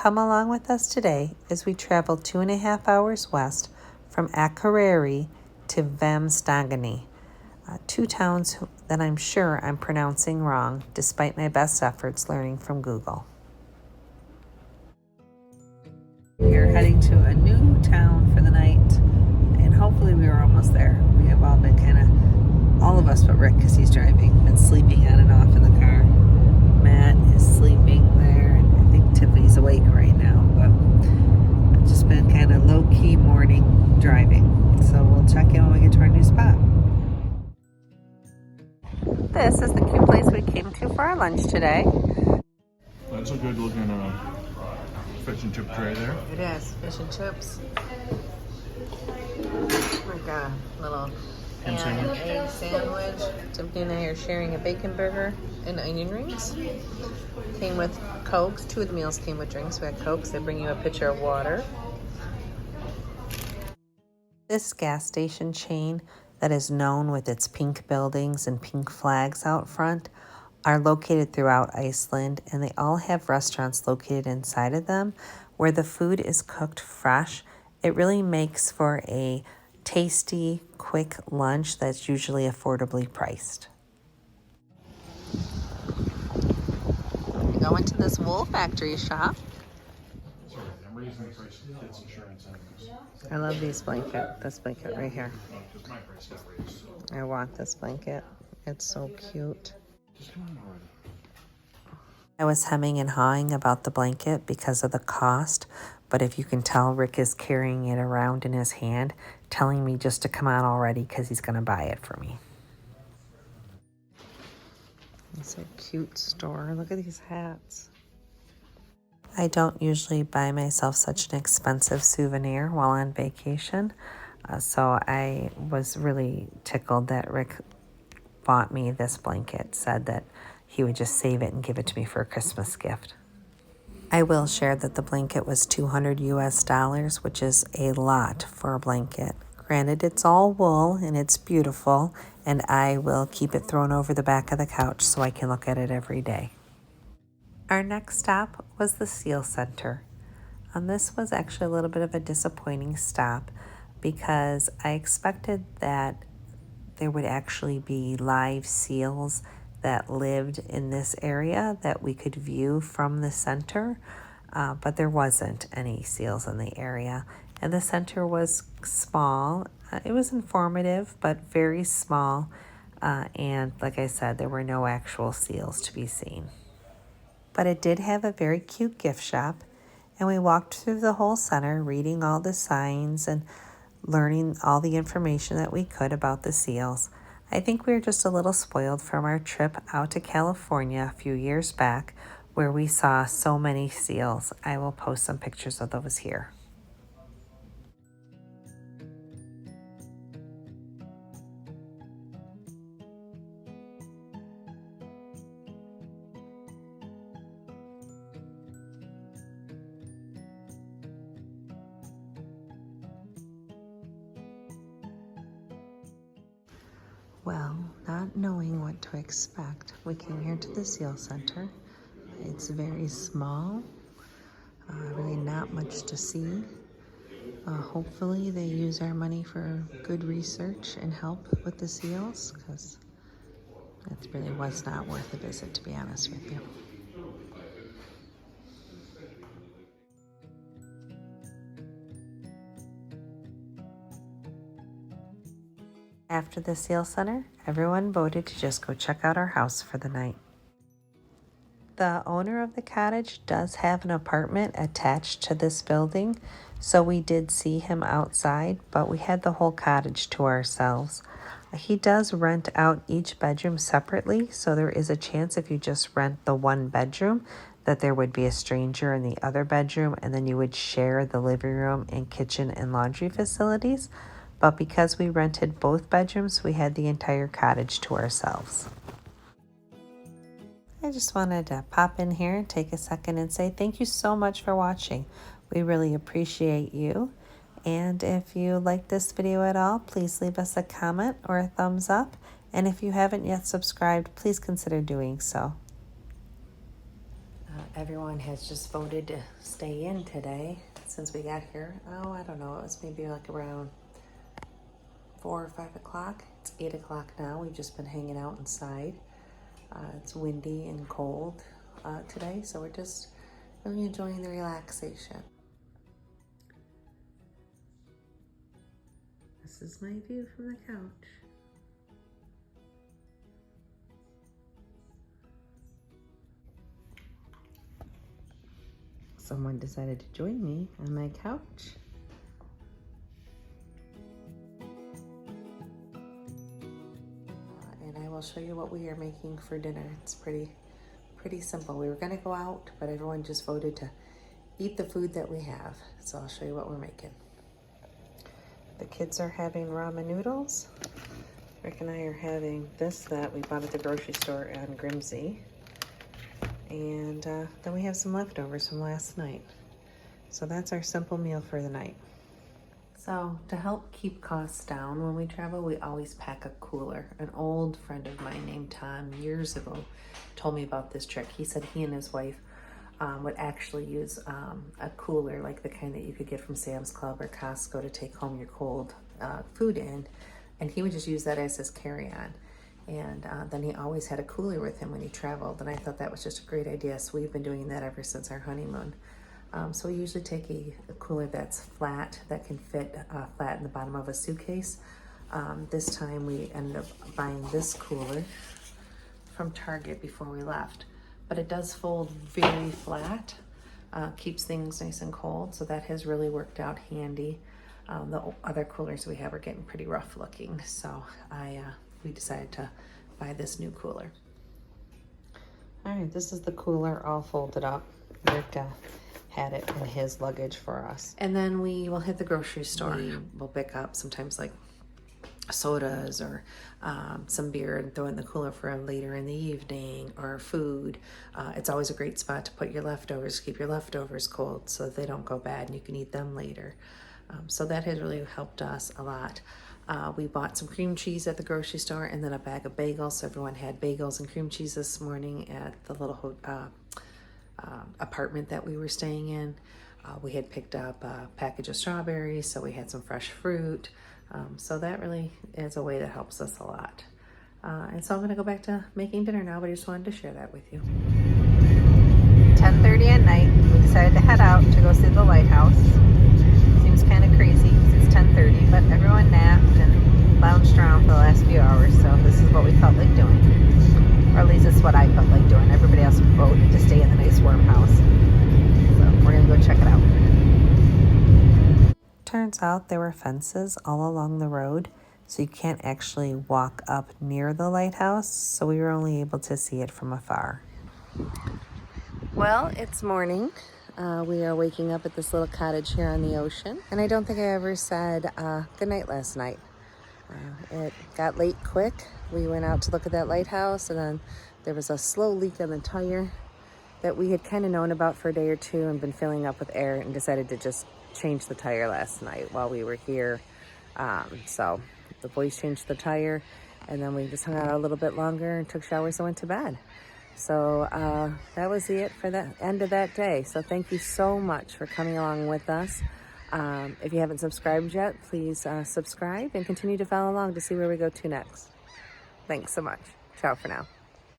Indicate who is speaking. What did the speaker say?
Speaker 1: come along with us today as we travel 2.5 hours west from Akureyri to Hvammstangi, two towns that I'm sure I'm pronouncing wrong despite my best efforts learning from Google. We're heading to a new town for the night, and hopefully we are almost there. We have all been all of us but Rick, because he's driving, been sleeping on and off in the car. Matt is sleeping there, and I think Tiffany's awake right now, but it's just been kind of low-key morning driving. So we'll check in when we get to our new spot. This is the cute place we came to for our lunch today.
Speaker 2: That's a good looking fish and chip tray there.
Speaker 1: It is, fish and chips. We've got a little ham and egg sandwich. Tiffany and I are sharing a bacon burger and onion rings. Came with Cokes. 2 of the meals came with drinks. We had Cokes. They bring you a pitcher of water. This gas station chain that is known with its pink buildings and pink flags out front are located throughout Iceland, and they all have restaurants located inside of them where the food is cooked fresh. It really makes for a tasty, quick lunch that's usually affordably priced. We go into this wool factory shop.
Speaker 2: Sorry, I'm raising the price of kids' insurance on this.
Speaker 1: I love this blanket right here.
Speaker 2: Because my price got raised, so.
Speaker 1: I want this blanket. It's so cute.
Speaker 2: Just come on already.
Speaker 1: I was hemming and hawing about the blanket because of the cost, but if you can tell, Rick is carrying it around in his hand, telling me just to come on already because he's going to buy it for me. It's a cute store. Look at these hats. I don't usually buy myself such an expensive souvenir while on vacation, so I was really tickled that Rick bought me this blanket, said that he would just save it and give it to me for a Christmas gift. I will share that the blanket was $200 US, which is a lot for a blanket. Granted, it's all wool and it's beautiful, and I will keep it thrown over the back of the couch so I can look at it every day. Our next stop was the Seal Center. This was actually a little bit of a disappointing stop because I expected that there would actually be live seals that lived in this area that we could view from the center, but there wasn't any seals in the area. And the center was small. It was informative, but very small. And like I said, there were no actual seals to be seen. But it did have a very cute gift shop, and we walked through the whole center, reading all the signs and learning all the information that we could about the seals. I think we were just a little spoiled from our trip out to California a few years back, where we saw so many seals. I will post some pictures of those here. Well, not knowing what to expect, we came here to the Seal Center. It's very small, really not much to see. Hopefully they use our money for good research and help with the seals, because it really was not worth a visit, to be honest with you. After the Seal Center, everyone voted to just go check out our house for the night. The owner of the cottage does have an apartment attached to this building, so we did see him outside, but we had the whole cottage to ourselves. He does rent out each bedroom separately, so there is a chance if you just rent the one bedroom that there would be a stranger in the other bedroom, and then you would share the living room and kitchen and laundry facilities. But because we rented both bedrooms, we had the entire cottage to ourselves. I just wanted to pop in here and take a second and say thank you so much for watching. We really appreciate you. And if you like this video at all, please leave us a comment or a thumbs up. And if you haven't yet subscribed, please consider doing so. Everyone has just voted to stay in today since we got here. Oh, I don't know. It was maybe like around 4 or 5 o'clock. It's 8 o'clock now. We've just been hanging out inside. It's windy and cold today, so we're just really enjoying the relaxation. This is my view from the couch. Someone decided to join me on my couch. And I will show you what we are making for dinner. It's pretty simple. We were gonna go out, but everyone just voted to eat the food that we have. So I'll show you what we're making. The kids are having ramen noodles. Rick and I are having this that we bought at the grocery store on Grimsby. And then we have some leftovers from last night. So that's our simple meal for the night. So to help keep costs down when we travel, we always pack a cooler. An old friend of mine named Tom years ago told me about this trick. He said he and his wife would actually use a cooler like the kind that you could get from Sam's Club or Costco to take home your cold food in. And he would just use that as his carry-on. And then he always had a cooler with him when he traveled, and I thought that was just a great idea. So we've been doing that ever since our honeymoon. So we usually take a cooler that's flat, that can fit flat in the bottom of a suitcase. This time we ended up buying this cooler from Target before we left. But it does fold very flat, keeps things nice and cold, so that has really worked out handy. The other coolers we have are getting pretty rough looking, so we decided to buy this new cooler. All right, this is the cooler all folded up. Rick had it in his luggage for us. And then we will hit the grocery store. We'll pick up sometimes like sodas or some beer and throw in the cooler for later in the evening, or food. It's always a great spot to put your leftovers, keep your leftovers cold so that they don't go bad and you can eat them later. So that has really helped us a lot. We bought some cream cheese at the grocery store and then a bag of bagels. So everyone had bagels and cream cheese this morning at the little apartment that we were staying in. We had picked up a package of strawberries, so we had some fresh fruit. So that really is a way that helps us a lot. And so I'm gonna go back to making dinner now, but I just wanted to share that with you. 10:30 at night, we decided to head out to go see the lighthouse. Seems kind of crazy because it's 10:30, but everyone napped and lounged around for the last few hours, so this is what we felt like doing. Or at least it's what I felt like doing. Everybody else voted to stay in the nice warm house. So we're gonna go check it out. Turns out there were fences all along the road, so you can't actually walk up near the lighthouse, so we were only able to see it from afar. Well, it's morning. We are waking up at this little cottage here on the ocean, and I don't think I ever said goodnight last night. It got late quick. We went out to look at that lighthouse, and then there was a slow leak on the tire that we had kind of known about for a day or two and been filling up with air, and decided to just change the tire last night while we were here. So the boys changed the tire, and then we just hung out a little bit longer and took showers and went to bed. So that was it for the end of that day. So thank you so much for coming along with us. If you haven't subscribed yet, please subscribe and continue to follow along to see where we go to next. Thanks so much. Ciao for now.